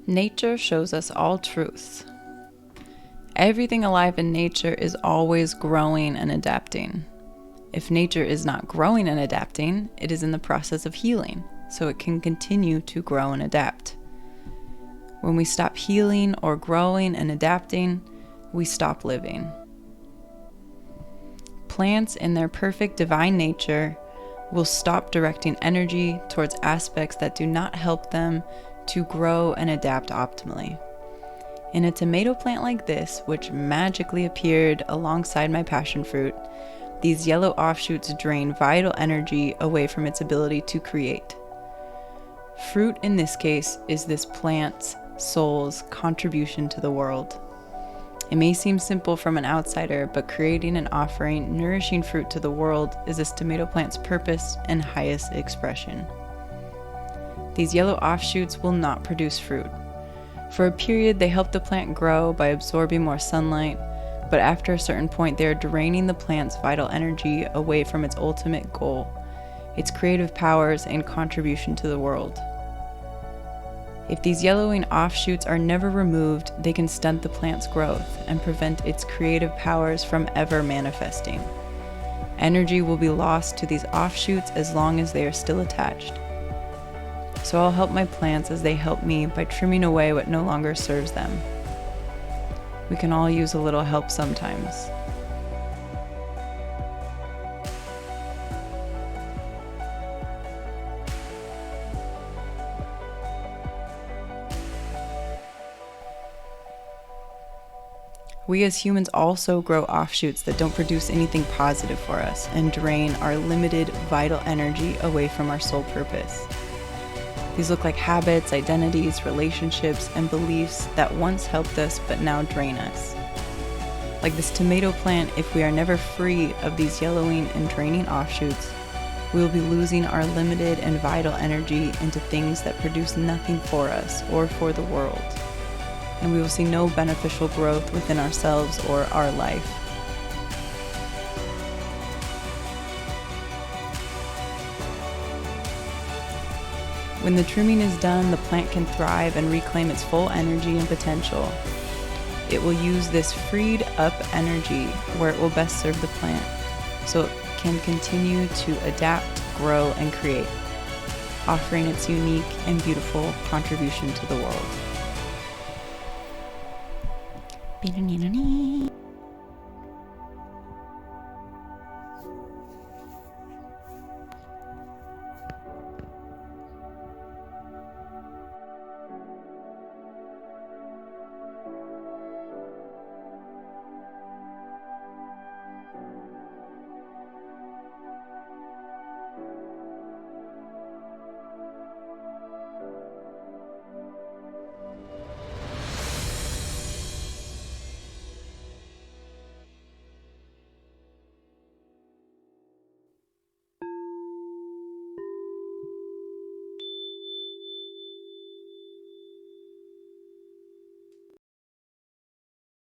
Nature shows us all truths. Everything alive in nature is always growing and adapting. If nature is not growing and adapting, it is in the process of healing, so it can continue to grow and adapt. When we stop healing or growing and adapting, we stop living. Plants, in their perfect divine nature, will stop directing energy towards aspects that do not help them to grow and adapt optimally. In a tomato plant like this, which magically appeared alongside my passion fruit, these yellow offshoots drain vital energy away from its ability to create. Fruit, in this case, is this plant's soul's contribution to the world. It may seem simple from an outsider, but creating and offering nourishing fruit to the world is this tomato plant's purpose and highest expression. These yellow offshoots will not produce fruit. For a period, they help the plant grow by absorbing more sunlight, but after a certain point, they are draining the plant's vital energy away from its ultimate goal, its creative powers and contribution to the world. If these yellowing offshoots are never removed, they can stunt the plant's growth and prevent its creative powers from ever manifesting. Energy will be lost to these offshoots as long as they are still attached. So I'll help my plants as they help me by trimming away what no longer serves them. We can all use a little help sometimes. We as humans also grow offshoots that don't produce anything positive for us and drain our limited vital energy away from our soul purpose. These look like habits, identities, relationships, and beliefs that once helped us but now drain us. Like this tomato plant, if we are never free of these yellowing and draining offshoots, we will be losing our limited and vital energy into things that produce nothing for us or for the world. And we will see no beneficial growth within ourselves or our life. When the trimming is done, the plant can thrive and reclaim its full energy and potential. It will use this freed up energy where it will best serve the plant, so it can continue to adapt, grow, and create, offering its unique and beautiful contribution to the world.